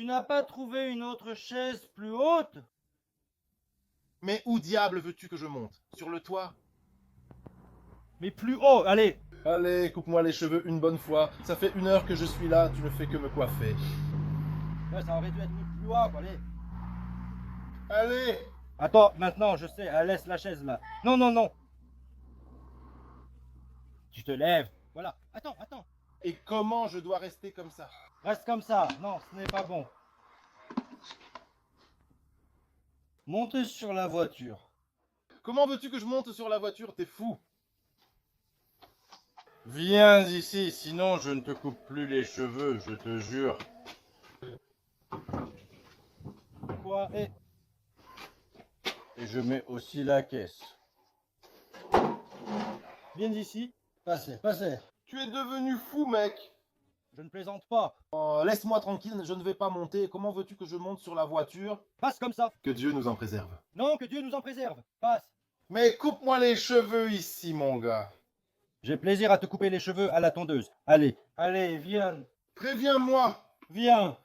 Tu n'as pas trouvé une autre chaise plus haute? Mais où diable veux-tu que je monte? Sur le toit? Mais plus haut, allez! Allez, coupe-moi les cheveux une bonne fois. Ça fait 1 heure que je suis là, tu ne fais que me coiffer. Ouais, ça aurait dû être plus haut, quoi, allez! Allez! Attends, maintenant, je sais, laisse la chaise là. Non, non, non! Tu te lèves. Voilà. Attends, attends. Et comment je dois rester comme ça? Reste comme ça. Non, ce n'est pas bon. Montez sur la voiture. Comment veux-tu que je monte sur la voiture? T'es fou! Viens ici, sinon je ne te coupe plus les cheveux, je te jure. Quoi? Et Et je mets aussi la caisse. viens ici. Passez, passez. Tu es devenu fou, mec! Je ne plaisante pas. Oh, laisse-moi tranquille, je ne vais pas monter. Comment veux-tu que je monte sur la voiture? Passe comme ça. Que Dieu nous en préserve. Non, que Dieu nous en préserve. Passe. Mais coupe-moi les cheveux ici, mon gars. J'ai plaisir à te couper les cheveux à la tondeuse. Allez, allez, viens. Préviens-moi! Viens.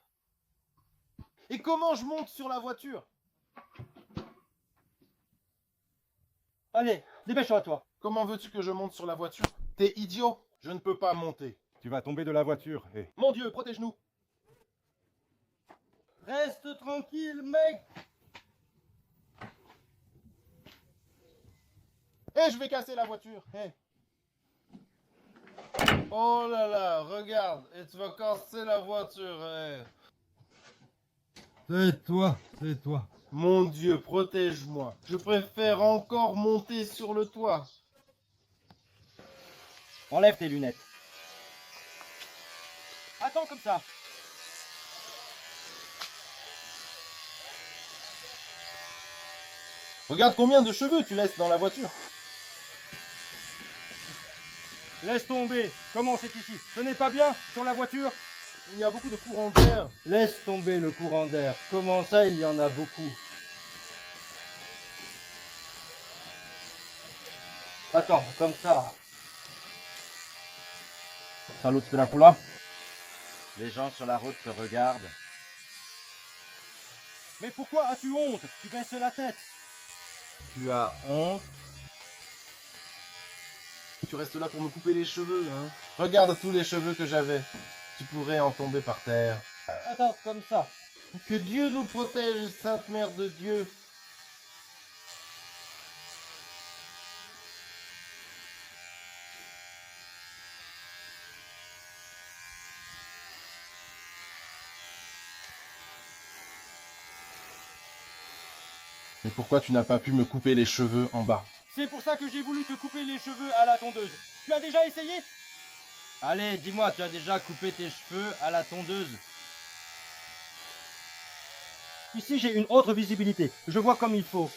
Et comment je monte sur la voiture? Allez, dépêche-toi, toi. Comment veux-tu que je monte sur la voiture? T'es idiot? Je ne peux pas monter. Tu vas tomber de la voiture. Mon Dieu, protège-nous! Reste tranquille, mec. Eh, je vais casser la voiture. Eh. Oh là là, regarde, et tu vas casser la voiture. Eh. C'est toi, c'est toi. Mon Dieu, protège-moi. Je préfère encore monter sur le toit. Enlève tes lunettes. Attends comme ça. Regarde combien de cheveux tu laisses dans la voiture. Laisse tomber. Comment c'est ici? Ce n'est pas bien sur la voiture? Il y a beaucoup de courants d'air. Laisse tomber le courant d'air. Comment ça, il y en a beaucoup? Attends, comme ça. Salut de la poula. Les gens sur la route te regardent. Mais pourquoi as-tu honte? Tu baisses la tête. Tu as honte? Tu restes là pour me couper les cheveux, hein. Regarde tous les cheveux que j'avais. Tu pourrais en tomber par terre. Attends, comme ça. Que Dieu nous protège, Sainte Mère de Dieu. Mais pourquoi tu n'as pas pu me couper les cheveux en bas? C'est pour ça que j'ai voulu te couper les cheveux à la tondeuse. Tu as déjà essayé? Allez, dis-moi, tu as déjà coupé tes cheveux à la tondeuse? Ici, j'ai une autre visibilité. Je vois comme il faut.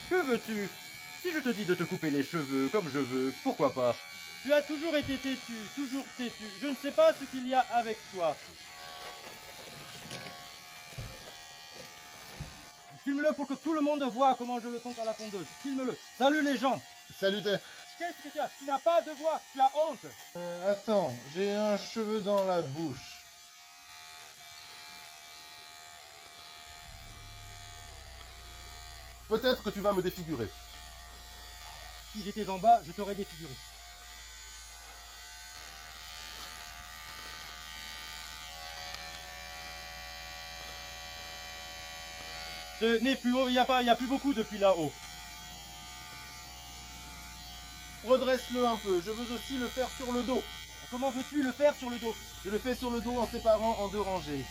Que veux-tu? Si je te dis de te couper les cheveux comme je veux, pourquoi pas? Tu as toujours été têtu, toujours têtu. Je ne sais pas ce qu'il y a avec toi. Filme-le pour que tout le monde voit comment je le compte à la tondeuse. Filme-le. Salut les gens. Salut. Qu'est-ce que tu as? Tu n'as pas de voix. Tu as honte. Attends, j'ai un cheveu dans la bouche. Peut-être que tu vas me défigurer. Si j'étais en bas, je t'aurais défiguré. Ce n'est plus haut, il n'y a plus beaucoup depuis là-haut. Redresse-le un peu, je veux aussi le faire sur le dos. Comment veux-tu le faire sur le dos? Je le fais sur le dos en séparant en 2 rangées.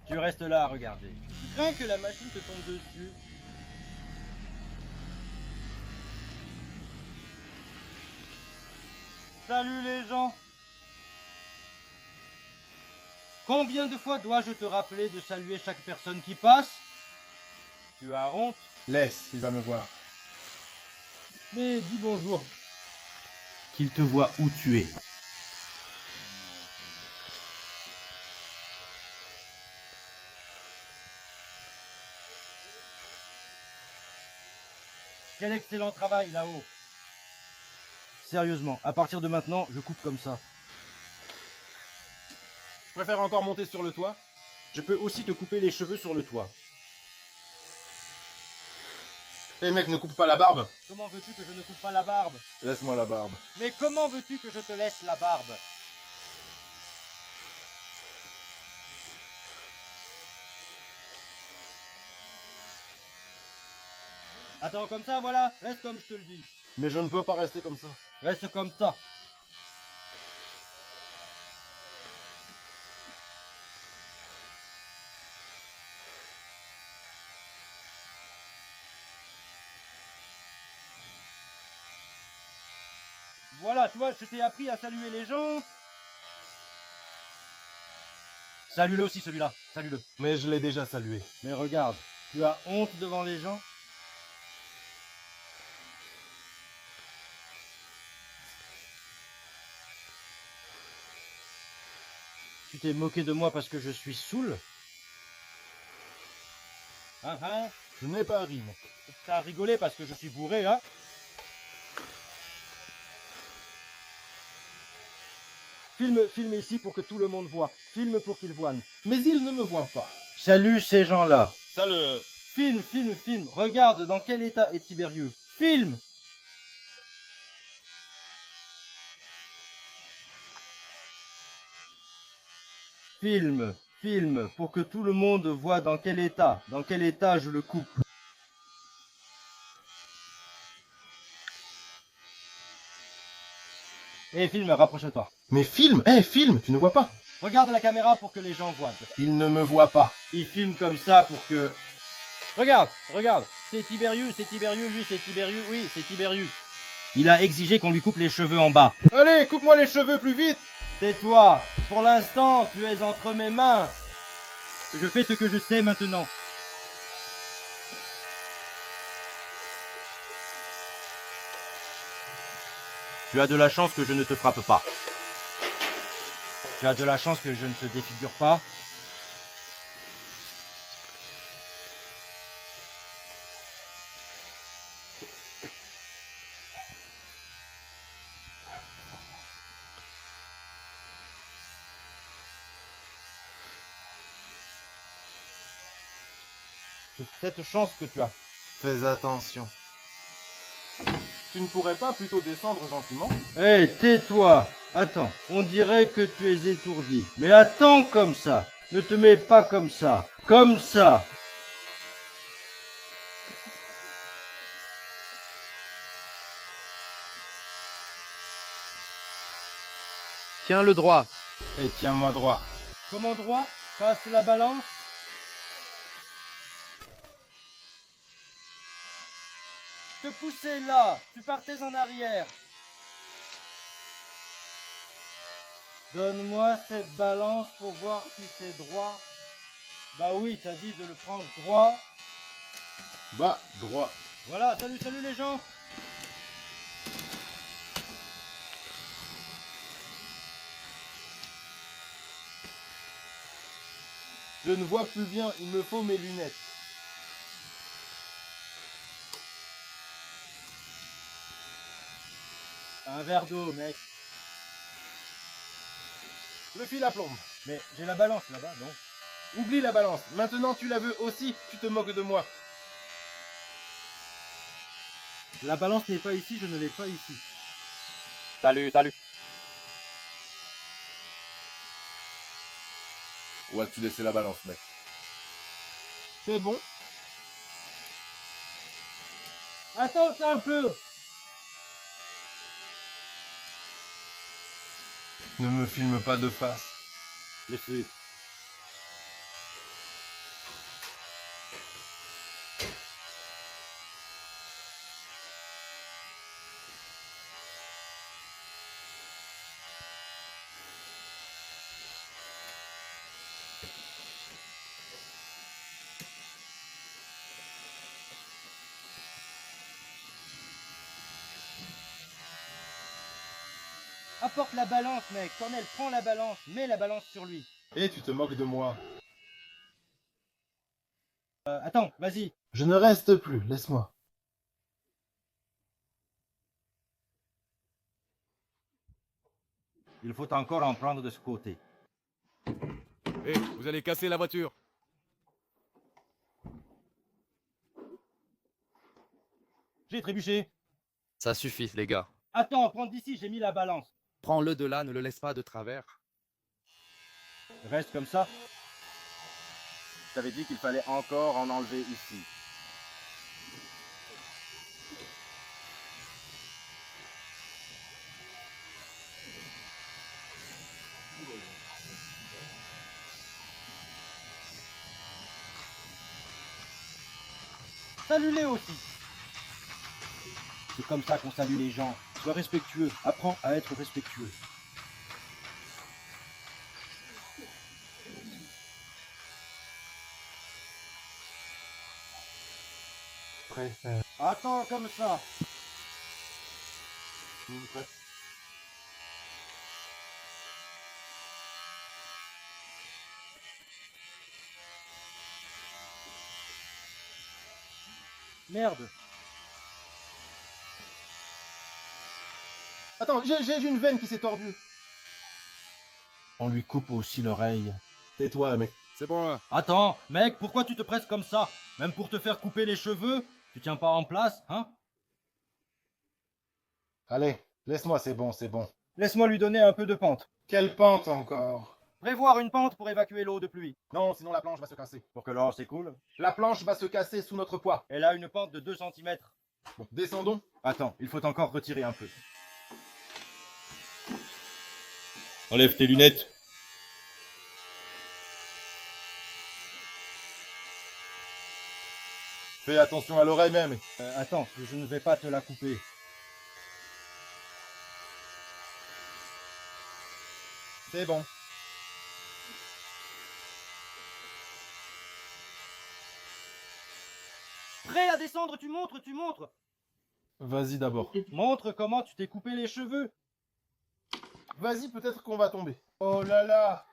Tu restes là à regarder. Tu crains que la machine te tombe dessus? Salut les gens. Combien de fois dois-je te rappeler de saluer chaque personne qui passe? Tu as honte? Laisse, il va me voir. Mais dis bonjour. Qu'il te voit où tu es. Quel excellent travail là-haut. Sérieusement, à partir de maintenant, je coupe comme ça. Je préfère encore monter sur le toit. Je peux aussi te couper les cheveux sur le toit. Eh mec, ne coupe pas la barbe. Comment veux-tu que je ne coupe pas la barbe? Laisse-moi la barbe. Mais comment veux-tu que je te laisse la barbe? Attends, comme ça, voilà, reste comme je te le dis. Mais je ne peux pas rester comme ça. Reste comme ça. Voilà, tu vois, je t'ai appris à saluer les gens. Salue-le aussi, celui-là. Salue-le. Mais je l'ai déjà salué. Mais regarde, tu as honte devant les gens? Tu t'es moqué de moi parce que je suis saoul? Hein? Je n'ai pas ri, mec. T'as rigolé parce que je suis bourré, hein? Filme ici pour que tout le monde voit. Filme pour qu'ils voient. Mais il ne me voit pas. Salue ces gens-là. Ça le... Filme. Regarde dans quel état est Tiberius. Filme. Filme pour que tout le monde voit dans quel état je le coupe. Et filme, rapproche-toi. Mais filme, filme, tu ne vois pas. Regarde la caméra pour que les gens voient. Il ne me voit pas. Il filme comme ça pour que... Regarde. C'est Tiberius, lui c'est Tiberius, oui c'est Tiberius. Il a exigé qu'on lui coupe les cheveux en bas. Allez, coupe-moi les cheveux plus vite. Tais-toi, pour l'instant tu es entre mes mains. Je fais ce que je sais maintenant. Tu as de la chance que je ne te frappe pas. Tu as de la chance que je ne te défigure pas. C'est cette chance que tu as. Fais attention. Tu ne pourrais pas plutôt descendre gentiment? Hé, tais-toi. Attends, on dirait que tu es étourdi. Mais attends comme ça. Ne te mets pas comme ça. Comme ça. Tiens le droit. Et tiens-moi droit. Comment droit? Passe la balance. Te pousser là. Tu partais en arrière. Donne-moi cette balance pour voir si c'est droit. Bah oui, t'as dit de le prendre droit. Bah, droit. Voilà, salut les gens. Je ne vois plus bien, il me faut mes lunettes. Un verre d'eau, mec. Le fil à plombe. Mais j'ai la balance là-bas, non? Oublie la balance. Maintenant tu la veux aussi, tu te moques de moi. La balance n'est pas ici, je ne l'ai pas ici. Salut. Où as-tu laissé la balance, mec? C'est bon. Attends un peu. Ne me filme pas de face. Laissez. Apporte la balance, mec. Cornel, prends la balance. Mets la balance sur lui. Et tu te moques de moi. Attends, vas-y. Je ne reste plus, laisse-moi. Il faut encore en prendre de ce côté. Hé, vous allez casser la voiture. J'ai trébuché. Ça suffit, les gars. Attends, prends d'ici, j'ai mis la balance. Prends-le de là, ne le laisse pas de travers. Reste comme ça. Je t'avais dit qu'il fallait encore en enlever ici. Salue-les aussi. C'est comme ça qu'on salue les gens. Sois respectueux. Apprends à être respectueux. Attends, comme ça. Merde. Attends, j'ai une veine qui s'est tordue. On lui coupe aussi l'oreille. Tais-toi, mec. C'est bon, hein. Attends, mec, pourquoi tu te presses comme ça? Même pour te faire couper les cheveux? Tu tiens pas en place, hein? Allez, laisse-moi, c'est bon, c'est bon. Laisse-moi lui donner un peu de pente. Quelle pente encore? Prévoir une pente pour évacuer l'eau de pluie. Non, sinon la planche va se casser. Pour que l'or s'écoule. La planche va se casser sous notre poids. Elle a une pente de 2 cm. Bon, descendons. Attends, il faut encore retirer un peu. Enlève tes lunettes. Fais attention à l'oreille même. Attends, je ne vais pas te la couper. C'est bon. Prêt à descendre, tu montres, tu montres. Vas-y d'abord. Montre comment tu t'es coupé les cheveux. Vas-y, peut-être qu'on va tomber. Oh là là.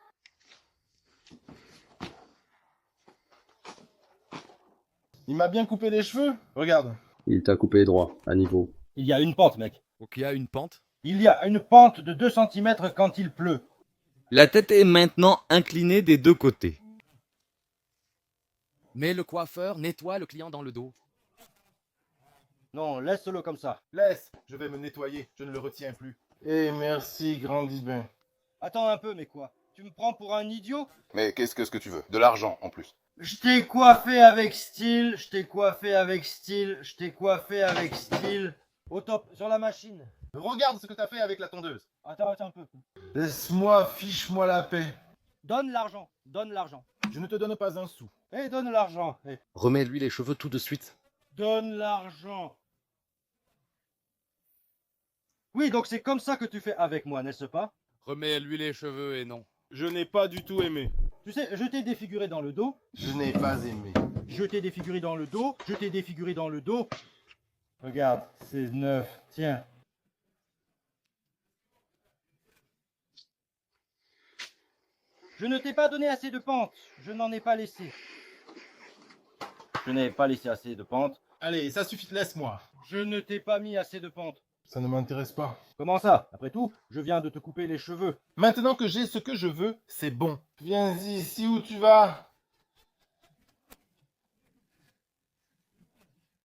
Il m'a bien coupé les cheveux. Regarde. Il t'a coupé droit, à niveau. Il y a une pente, mec. Donc il y a une pente. Il y a une pente de 2 cm quand il pleut. La tête est maintenant inclinée des deux côtés. Mais le coiffeur nettoie le client dans le dos. Non, laisse-le comme ça. Laisse. Je vais me nettoyer. Je ne le retiens plus. Eh merci, grand Dibin. Attends un peu, mais quoi? Tu me prends pour un idiot? Mais qu'est-ce que tu veux? De l'argent en plus. Je t'ai coiffé avec style, je t'ai coiffé avec style, je t'ai coiffé avec style. Au top, sur la machine. Regarde ce que t'as fait avec la tondeuse. Attends un peu. Laisse-moi, fiche-moi la paix. Donne l'argent, donne l'argent. Je ne te donne pas un sou. Eh, donne l'argent. Eh, Remets-lui les cheveux tout de suite. donne l'argent. Oui, donc c'est comme ça que tu fais avec moi, n'est-ce pas? Remets-lui les cheveux et non. Je n'ai pas du tout aimé. Tu sais, je t'ai défiguré dans le dos, Je n'ai pas aimé. je t'ai défiguré dans le dos, je t'ai défiguré dans le dos. Regarde, c'est neuf, tiens. Je ne t'ai pas donné assez de pente, je n'en ai pas laissé. Je n'ai pas laissé assez de pente, Allez, ça suffit, laisse-moi. je ne t'ai pas mis assez de pente. Ça ne m'intéresse pas. Comment ça? Après tout, je viens de te couper les cheveux. Maintenant que j'ai ce que je veux, c'est bon. Viens ici où tu vas.